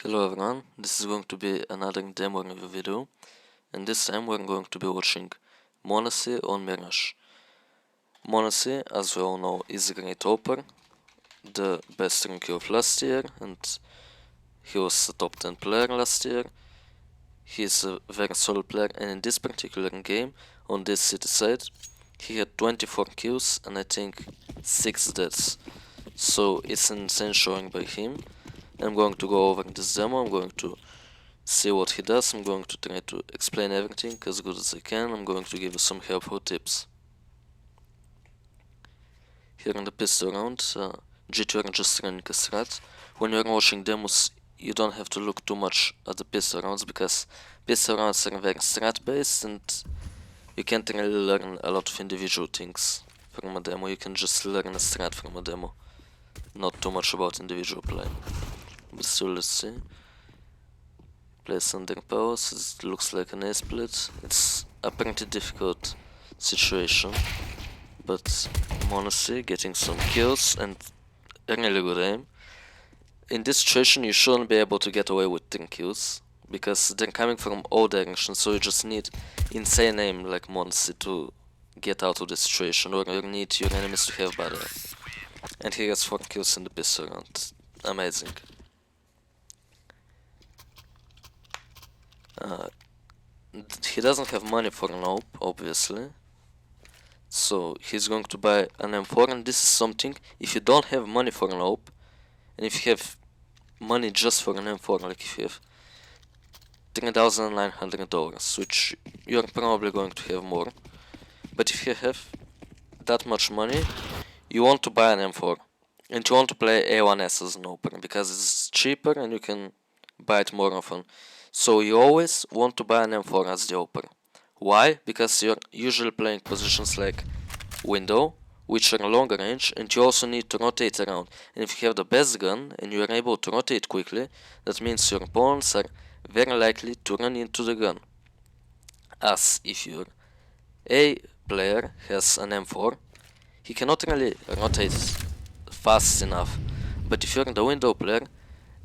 Hello everyone, this is going to be another demo review video, and this time we're going to be watching m0NESY on Mirage. m0NESY, as we all know, is a great AWPer, the best rookie of last year, and he was a top 10 player last year. He is a very solid player, and in this particular game, on this city side, he had 24 kills and I think 6 deaths. So it's an insane showing by him. I'm going to go over this demo, I'm going to see what he does, I'm going to try to explain everything as good as I can, I'm going to give you some helpful tips. Here in the pistol round, G2 are just running a strat. When you're watching demos, you don't have to look too much at the pistol rounds, because pistol rounds are very strat based and you can't really learn a lot of individual things from a demo. You can just learn a strat from a demo, not too much about individual play. But still, let's see. Place under powers, it looks like an A split. It's a pretty difficult situation, but m0NESY getting some kills and a really good aim. In this situation you shouldn't be able to get away with 10 kills, because they're coming from all directions, so you just need insane aim like m0NESY to get out of the situation, or you need your enemies to have bad aim. And he gets 4 kills in the pistol round. Amazing. He doesn't have money for an AWP, obviously, so he's going to buy an m4, and this is something, if you don't have money for an AWP, and if you have money just for an m4, like if you have $3,900, which you're probably going to have more, but if you have that much money, you want to buy an m4, and you want to play a m0NESY as an AWPer, because it's cheaper and you can buy it more often. So you always want to buy an m4 as the AWPer. Why? Because you're usually playing positions like window, which are longer range, and you also need to rotate around. And if you have the best gun and you are able to rotate quickly, that means your opponents are very likely to run into the gun. As if your A player has an m4, he cannot really rotate fast enough. But if you're the window player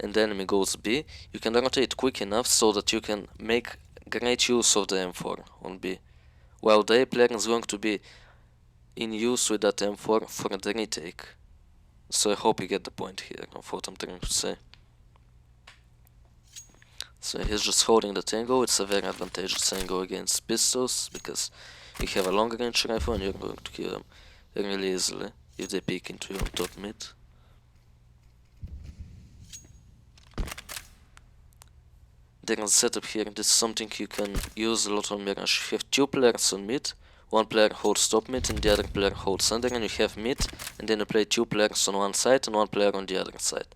and the enemy goes B, you can rotate quick enough so that you can make great use of the m4 on B, while the A player is going to be in use with that m4 for the retake. So I hope you get the point here of what I'm trying to say. So he's just holding the tango. It's a very advantageous angle against pistols, because you have a longer range rifle and you're going to kill them really easily if they peek into you on top mid. There is a setup here. This is something you can use a lot on Mirage. You have 2 players on mid, one player holds top mid and the other player holds under, and you have mid, and then you play 2 players on one side and 1 player on the other side.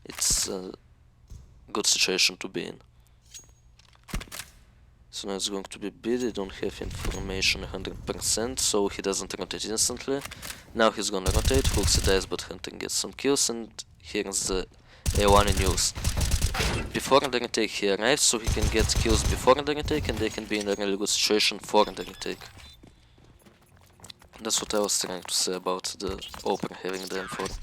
It's a good situation to be in. So now it's going to be B. They don't have information 100%, so he doesn't rotate instantly. Now he's gonna rotate, Fulxy dies, but Hunter gets some kills, and here's the A1 in use. Before the retake he arrives, so he can get kills before the retake, and they can be in a really good situation for the retake. That's what I was trying to say about the AWPer having the m4.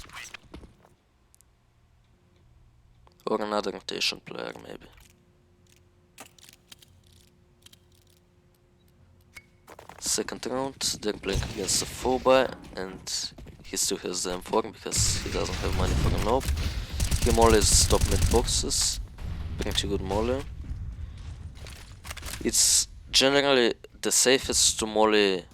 Or another rotation player, maybe. Second round, they're playing against a full buy, and he still has the m4 because he doesn't have money for an AWP. He mollies top mid boxes, pretty good molly. It's generally the safest to molly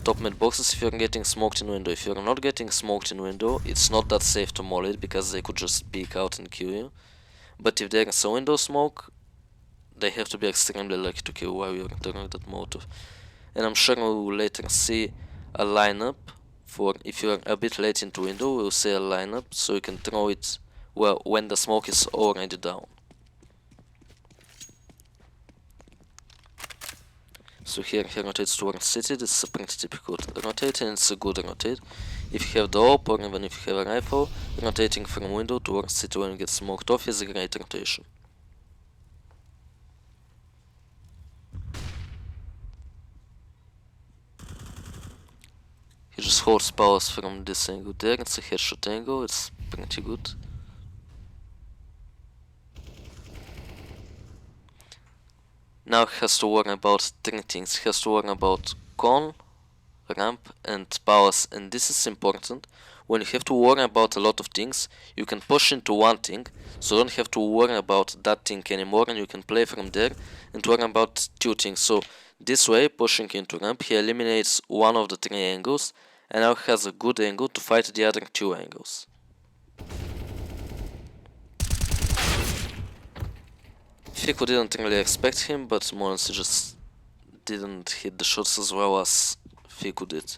top mid boxes if you're getting smoked in window. If you're not getting smoked in window, it's not that safe to molly it, because they could just peek out and kill you. But if there is a window smoke, they have to be extremely lucky to kill while you're throwing that molotov. And I'm sure we will later see a lineup for if you're a bit late into window. We'll see a lineup so you can throw it well when the smoke is already down. So here he rotates towards city. This is a pretty typical rotate, and it's a good rotate. If you have the AWP, or even if you have a rifle, rotating from window towards city when you get smoked off is a great rotation. He just holds powers from this angle there. It's a headshot angle, it's pretty good. Now he has to worry about three things. He has to worry about con, ramp and powers, and this is important. When you have to worry about a lot of things, you can push into one thing, so you don't have to worry about that thing anymore, and you can play from there and worry about two things. So this way, pushing into ramp, he eliminates one of the three angles, and now he has a good angle to fight the other two angles. Fiku didn't really expect him, but m0NESY just didn't hit the shots as well as Fiku did.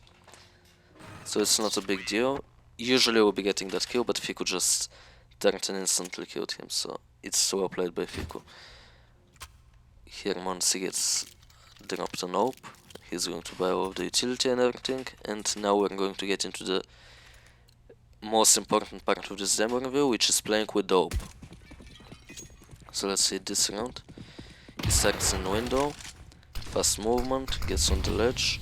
So it's not a big deal. Usually we'll be getting that kill, but Fiku just turned and instantly killed him, so it's well played by Fiku. Here m0NESY gets dropped an AWP. He's going to buy all of the utility and everything, and now we're going to get into the most important part of this demo review, which is playing with the AWP. So let's see this round. He starts in window, fast movement, gets on the ledge.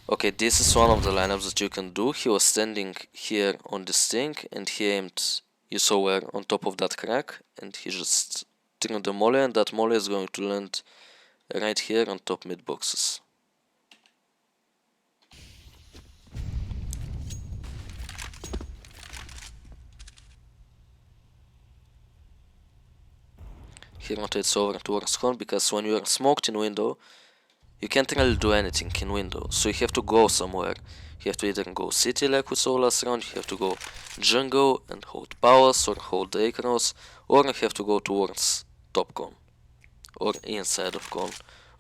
Okay, this is one of the lineups that you can do. He was standing here on this thing and he aimed, you saw where, on top of that crack, and he just threw the molly, and that molly is going to land right here on top mid boxes. He rotates over towards con, because when you are smoked in window, you can't really do anything in window, so you have to go somewhere. You have to either go city like we saw last round, you have to go jungle and hold powers or hold the across, or you have to go towards top con, or inside of con,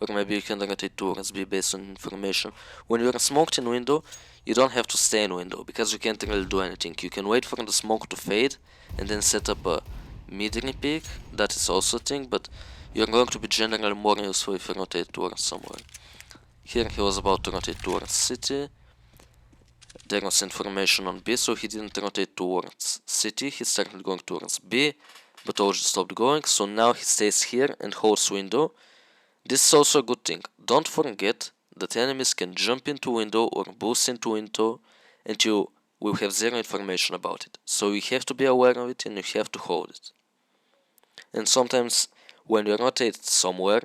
or maybe you can rotate towards B based on information. When you are smoked in window, you don't have to stay in window, because you can't really do anything. You can wait for the smoke to fade and then set up a mid peak, that is also a thing, but you're going to be generally more useful if you rotate towards somewhere. Here he was about to rotate towards city. There was information on B, so he didn't rotate towards city. He started going towards B, but OG stopped going, so now he stays here and holds window. This is also a good thing. Don't forget that enemies can jump into window or boost into window, and you will have zero information about it. So you have to be aware of it and you have to hold it. And sometimes when you rotate somewhere,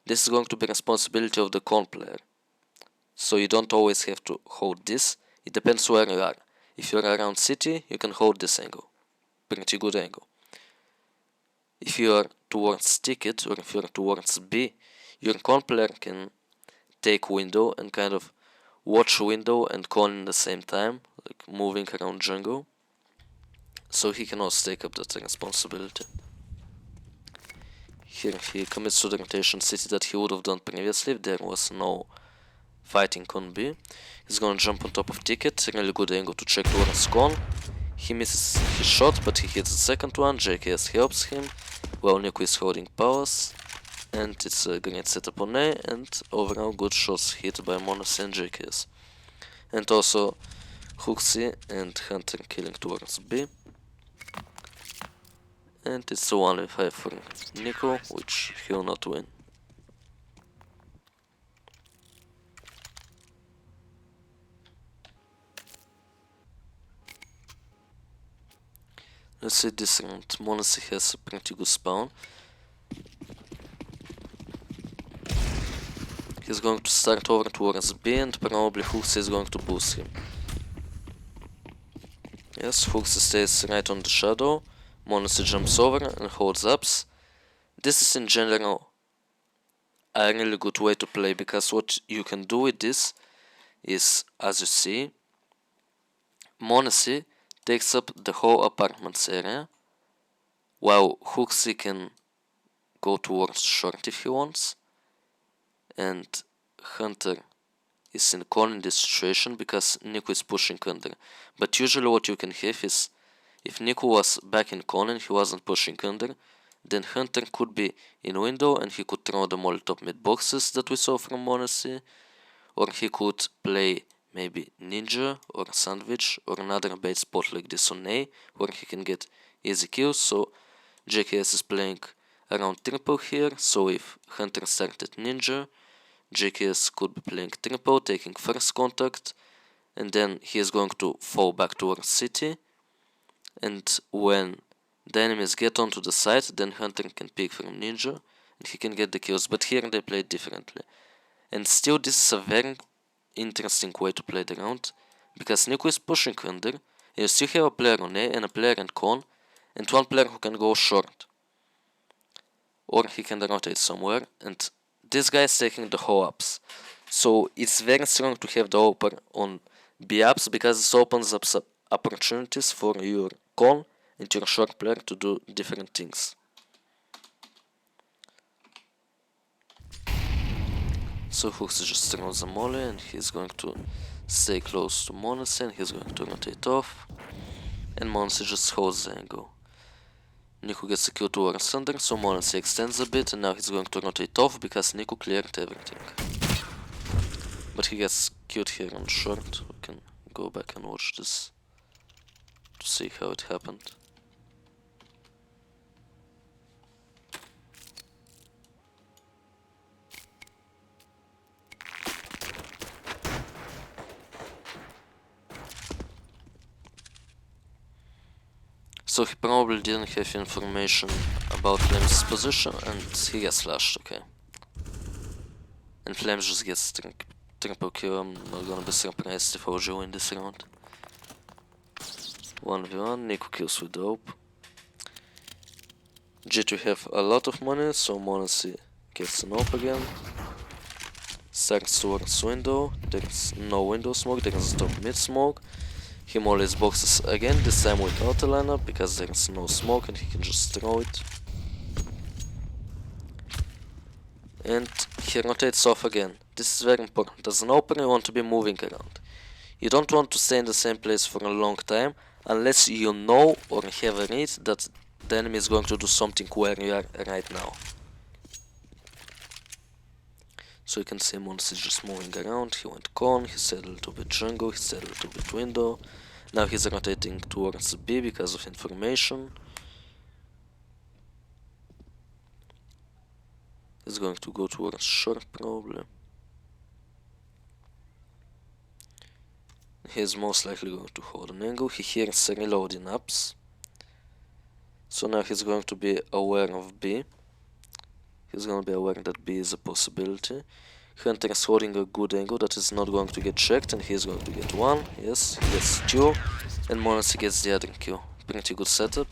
this is going to be responsibility of the con player. So you don't always have to hold this. It depends where you are. If you're around city, you can hold this angle. Pretty good angle. If you are towards ticket, or if you are towards B, your con player can take window and kind of watch window and con in the same time, like moving around jungle. So he can also take up that responsibility. Here he commits to the rotation city that he would have done previously if there was no fighting on B. He's gonna jump on top of ticket, really good angle to check towards con. He misses his shot, but he hits the second one. JKS helps him, while Nico is holding powers. And it's a great setup on A, and overall good shots hit by m0NESY and JKS. And also m0NESY and Hunter killing towards B. And it's a 1v5 for Nico, which he will not win. Let's see this round. m0NESY has a pretty good spawn. He's going to start over towards B, and probably m0NESY is going to boost him. Yes, m0NESY stays right on the shadow. m0NESY jumps over and holds ups. This is in general a really good way to play, because what you can do with this is, as you see, m0NESY takes up the whole apartments area, while m0NESY can go towards short if he wants, and Hunter is in con in this situation because Nico is pushing under. But usually what you can have is, if Nico was back in con and he wasn't pushing under, then Hunter could be in window and he could throw the Molotov mid boxes that we saw from m0NESY, or he could play maybe Ninja or Sandwich or another bait spot like this on A, where he can get easy kills. So JKS is playing around triple here, so if Hunter started Ninja, JKS could be playing triple, taking first contact, and then he is going to fall back towards city, and when the enemies get onto the site, then Hunter can pick from Ninja, he can get the kills, but here they play differently. And still, this is a very interesting way to play the round, because NiKo is pushing under, and you still have a player on A and a player in con, and one player who can go short. Or he can rotate somewhere, and this guy is taking the whole ups. So it's very strong to have the opener on B ups, because it opens up opportunities for your con and your short player to do different things. So Hooks just throws a molly, and he's going to stay close to m0NESY, and he's going to rotate off, and m0NESY just holds the angle. NiKo gets a kill towards under, so m0NESY extends a bit, and now he's going to rotate off because NiKo cleared everything. But he gets killed here on short. We can go back and watch this to see how it happened. So he probably didn't have information about Flames' position, and he gets flashed, okay. And Flames just gets triple kill. I'm not gonna be surprised if OG win this round. 1v1, NiKo kills with the AWP. G2 have a lot of money, so m0NESY gets an AWP again. Starts towards window, there's no window smoke, there's a top mid smoke. He mollies boxes again, this time without a lineup, because there's no smoke and he can just throw it. And he rotates off again. This is very important. As an opener, you want to be moving around. You don't want to stay in the same place for a long time, unless you know or have a read that the enemy is going to do something where you are right now. So you can see m0NESY just moving around. He went con, he stayed a little bit jungle, he stayed a little bit window. Now he's rotating towards B because of information. He's going to go towards short probably. He's most likely going to hold an angle. He hears reloading ups. So now he's going to be aware of B. He's going to be aware that B is a possibility. Hunter is holding a good angle that is not going to get checked, and he's going to get one. Yes, he gets two, and m0NESY gets the other kill. Pretty good setup.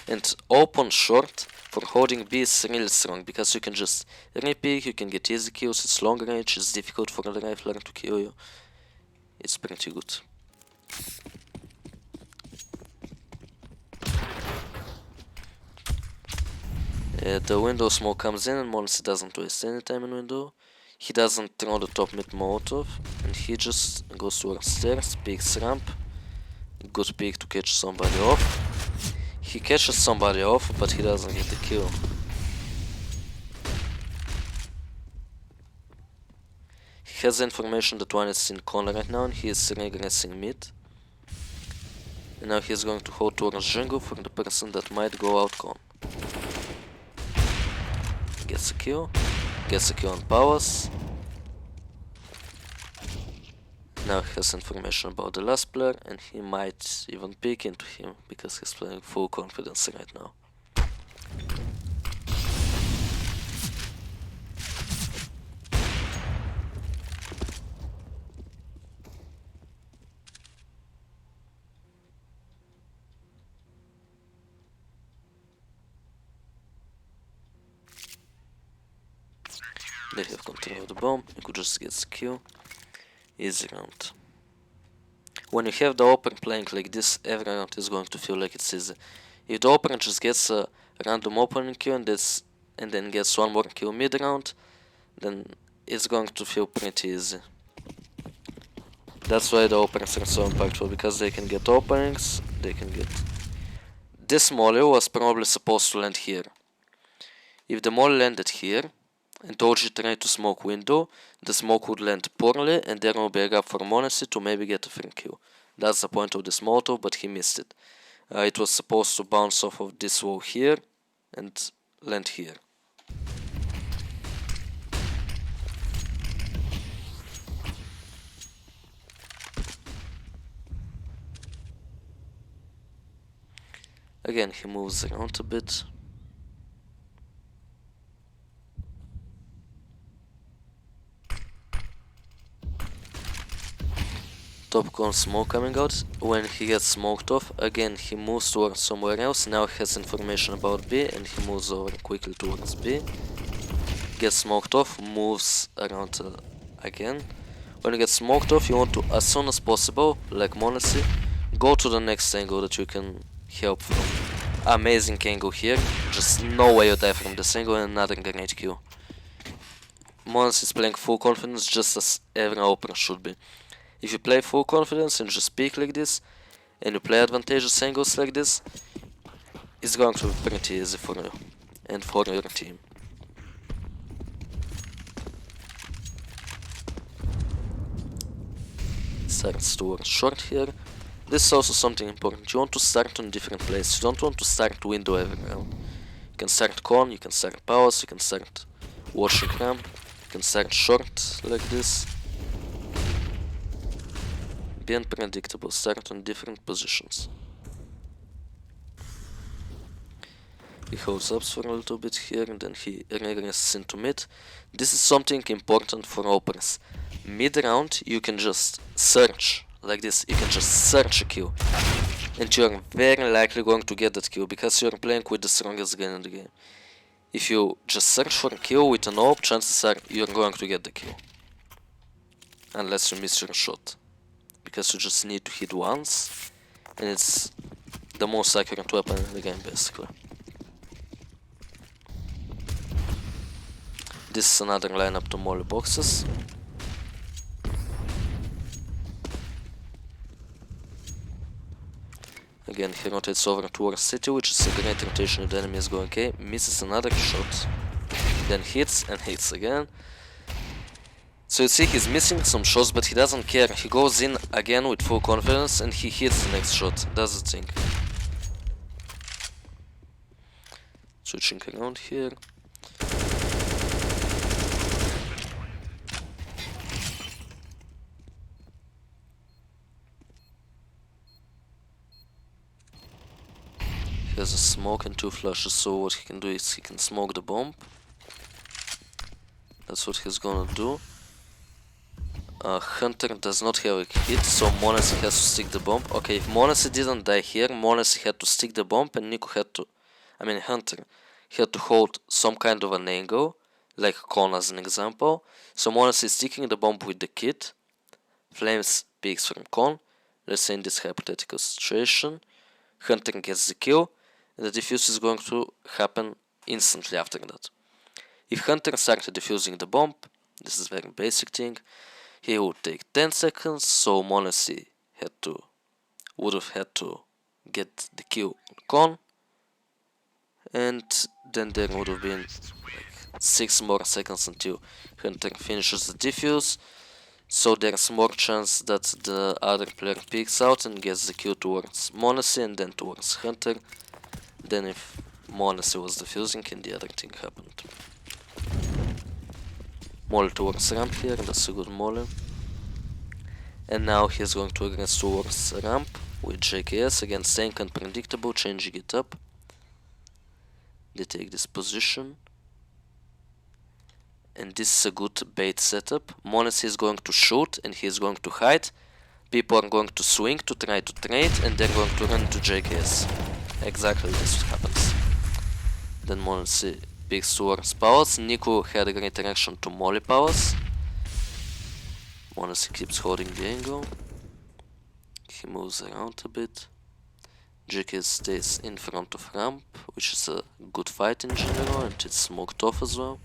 And open short for holding B is really strong, because you can just re-pick, you can get easy kills, it's long range, it's difficult for the rifler to kill you. It's pretty good. The window smoke comes in, and m0NESY doesn't waste any time in window. He doesn't throw the top mid molotov, and he just goes towards stairs, peeks ramp. Good peek to catch somebody off. He catches somebody off, but he doesn't get the kill. He has information that one is in corner right now, and he is regressing mid. And now he's going to hold towards jungle for the person that might go out con. Gets a kill on powers. Now he has information about the last player, and he might even peek into him because he's playing full confidence right now. They have control of the bomb. You could just get the kill. Easy round. When you have the opener playing like this, every round is going to feel like it's easy. If the opener just gets a random opening kill and then gets one more kill mid round, then it's going to feel pretty easy. That's why the openers are so impactful, because they can get openings, they can get... This molly was probably supposed to land here. If the molly landed here, and OG tried to smoke window, the smoke would land poorly, and there will be a gap for m0NESY to maybe get a free kill. That's the point of this molotov, but he missed it. It was supposed to bounce off of this wall here, and land here. Again, he moves around a bit. top con smoke coming out. When he gets smoked off, again he moves towards somewhere else. Now he has information about B and he moves over quickly towards B. Gets smoked off, moves around again. When you get smoked off, you want to, as soon as possible, like m0NESY, go to the next angle that you can help from. Amazing angle here, just no way you die from this angle, and another great kill. m0NESY is playing full confidence just as every opener should be. If you play full confidence and just peek like this, and you play advantageous angles like this, it's going to be pretty easy for you and for your team. Starts towards short here. This is also something important. You want to start on different places. You don't want to start window every round. You can start con, you can start powers, you can start watching ramp, you can start short like this. Be unpredictable, start on different positions. He holds up for a little bit here and then he regresses into mid. This is something important for openers. Mid round you can just search like this, you can just search a kill. And you are very likely going to get that kill because you are playing with the strongest gun in the game. If you just search for a kill with an AWP, chances are you are going to get the kill. Unless you miss your shot. Because you just need to hit once, and it's the most accurate weapon in the game basically. This is another lineup to molly boxes. Again he rotates over towards city, which is a great rotation if the enemy is going A, misses another shot, then hits and hits again. So you see he's missing some shots, but he doesn't care. He goes in again with full confidence and he hits the next shot. That's the thing. Switching around here. He has a smoke and 2 flashes, so what he can do is he can smoke the bomb. That's what he's gonna do. Hunter does not have a hit, so m0NESY has to stick the bomb. Okay, if m0NESY didn't die here, m0NESY had to stick the bomb and Hunter had to hold some kind of an angle, like con as an example. So m0NESY is sticking the bomb with the kit. Flames peeks from con. Let's say in this hypothetical situation, Hunter gets the kill, and the defuse is going to happen instantly after that. If Hunter started defusing the bomb, this is a very basic thing, he would take 10 seconds, so m0NESY would have had to get the kill on con, and then there would have been like 6 more seconds until Hunter finishes the defuse, so there's more chance that the other player peeks out and gets the kill towards m0NESY and then towards Hunter, than if m0NESY was defusing and the other thing happened. Molly towards ramp here, that's a good molly. And now he's going to regress towards ramp with JKS, again staying unpredictable, changing it up. They take this position. And this is a good bait setup. m0NESY is going to shoot and he is going to hide. People are going to swing to try to trade and they're going to run to JKS. Exactly this happens. Then m0NESY peeks towards powers. Nico had a great reaction to molly powers. m0NESY keeps holding the angle. He moves around a bit. JKS stays in front of ramp, which is a good fight in general, and it's smoked off as well.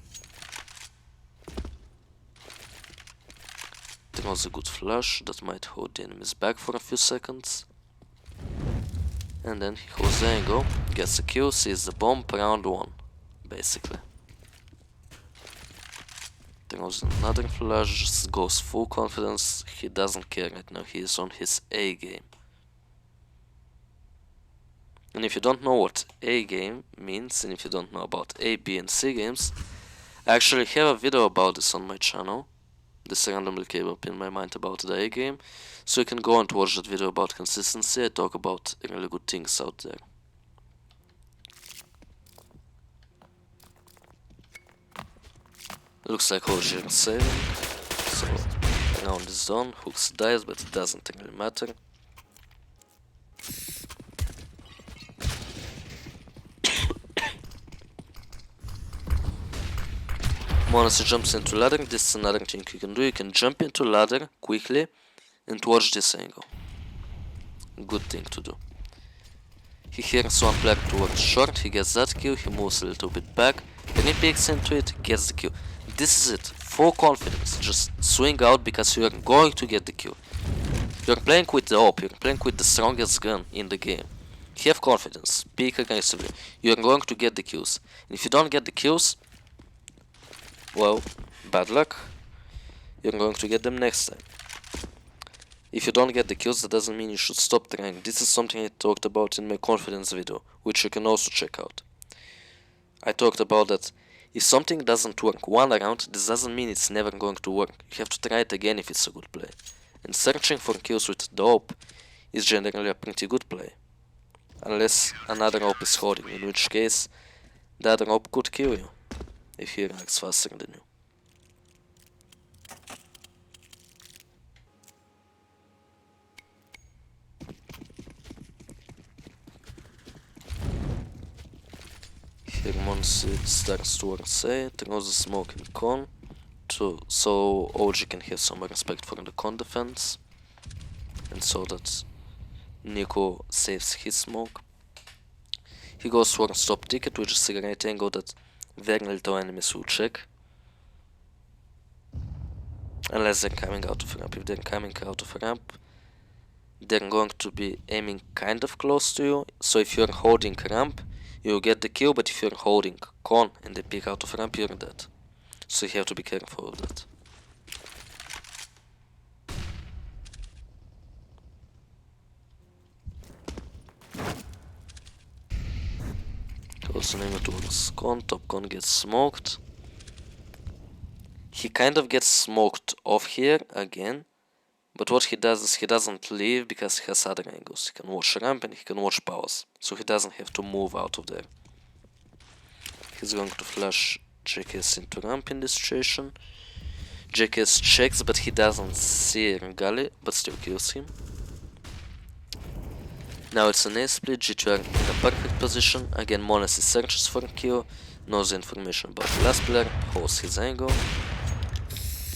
Throws a good flash that might hold the enemies back for a few seconds. And then he holds the angle, gets a kill, sees the bomb, round 1, basically. Throws another flash, just goes full confidence, he doesn't care right now, he is on his A game. And if you don't know what A game means, and if you don't know about A, B and C games, I actually have a video about this on my channel. This randomly came up in my mind about the A game, so you can go and watch that video about consistency. I talk about really good things out there. Looks like Roger is saving, so round is done. Hooks dies, but it doesn't really matter. m0NESY jumps into ladder. This is another thing you can do. You can jump into ladder quickly and watch this angle. Good thing to do. He hears one player towards short, he gets that kill, he moves a little bit back, then he peeks into it, gets the kill. This is it, full confidence, just swing out because you are going to get the kill. You're playing with the AWP, you're playing with the strongest gun in the game. Have confidence, peek aggressively, you're going to get the kills. And if you don't get the kills, well, bad luck, you're going to get them next time. If you don't get the kills, that doesn't mean you should stop trying. This is something I talked about in my confidence video, which you can also check out. I talked about that if something doesn't work one round, this doesn't mean it's never going to work. You have to try it again if it's a good play. And searching for kills with the AWP is generally a pretty good play. Unless another AWP is holding, in which case the other AWP could kill you if he reacts faster than you. Here m0NESY starts towards A, throws a smoke in con, so OG can have some respect for the con defense, and so that Nico saves his smoke. He goes for a stop ticket, which is a right angle that very little enemies will check. Unless they're coming out of ramp. If they're coming out of ramp, they're going to be aiming kind of close to you, so if you're holding ramp, you'll get the kill, but if you're holding con and they peek out of ramp, you're dead. So you have to be careful of that. Also name it towards con, top con gets smoked. He kind of gets smoked off here again, but what he does is he doesn't leave because he has other angles. He can watch ramp and he can watch powers, so he doesn't have to move out of there. He's going to flash JKS into ramp in this situation. JKS checks, but he doesn't see Gully, but still kills him. Now it's an A split, G2 are in a perfect position. Again, m0NESY searches for a kill, knows the information about the last player, holds his angle,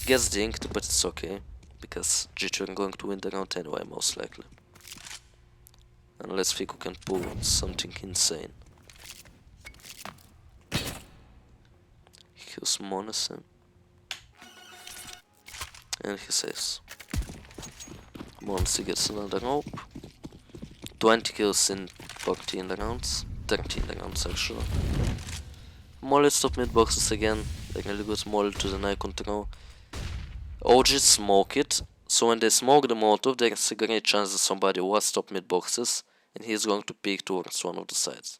gets dinked, but it's okay, because G2 are going to win the round anyway, most likely. Unless Fiku can pull something insane. He kills m0NESY. And he saves. m0NESY gets another AWP. 20 kills in 14 rounds. 13 rounds actually. Molly top mid boxes again. Really good molly to deny control. OG smoke it. So when they smoke the molotov, there's a great chance that somebody was top mid boxes and he's going to peek towards one of the sides.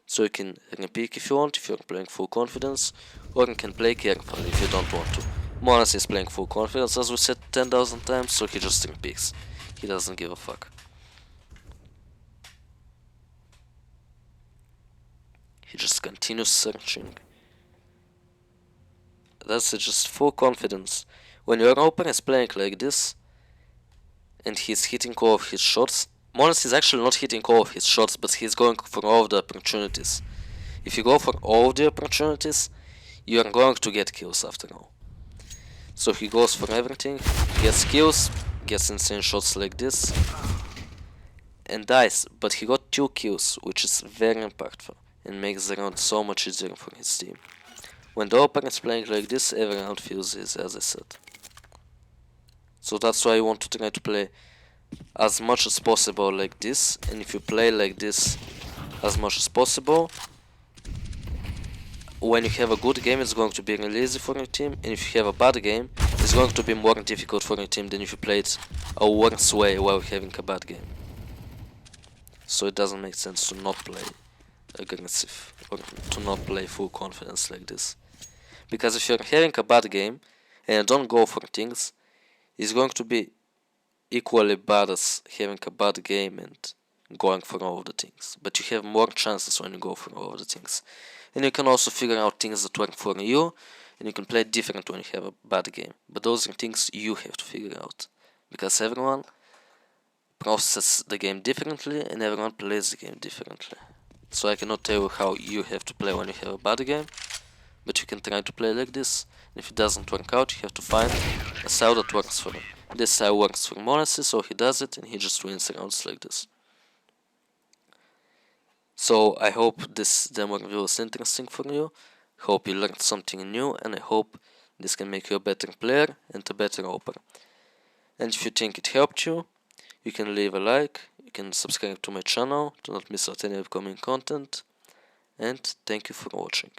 So you can peek if you want, if you're playing full confidence, or you can play carefully if you don't want to. m0NESY is playing full confidence, as we said 10,000 times, so he just peeks. He doesn't give a fuck. He just continues searching. That's just full confidence. When your opener is playing like this, and he's hitting all of his shots, m0NESY is actually not hitting all of his shots, but he's going for all of the opportunities. If you go for all of the opportunities, you are going to get kills after all. So he goes for everything, gets kills, gets insane shots like this, and dies, but he got 2 kills, which is very impactful, and makes the round so much easier for his team. When the opponent is playing like this, every round feels easy, as I said. So that's why you want to try to play as much as possible like this, and if you play like this as much as possible, when you have a good game, it's going to be really easy for your team, and if you have a bad game, it's going to be more difficult for your team than if you play it a worse way while having a bad game. So it doesn't make sense to not play aggressive, or to not play full confidence like this. Because if you're having a bad game, and you don't go for things, it's going to be equally bad as having a bad game and going for all of the things. But you have more chances when you go for all of the things. And you can also figure out things that work for you, and you can play different when you have a bad game. But those are things you have to figure out, because everyone processes the game differently and everyone plays the game differently. So I cannot tell you how you have to play when you have a bad game, but you can try to play like this. And if it doesn't work out, you have to find a style that works for you. This style works for m0NESY, so he does it and he just wins rounds like this. So I hope this demo review was interesting for you. Hope you learned something new, and I hope this can make you a better player and a better AWPer. And if you think it helped you, you can leave a like, you can subscribe to my channel to not miss out any upcoming content, and thank you for watching.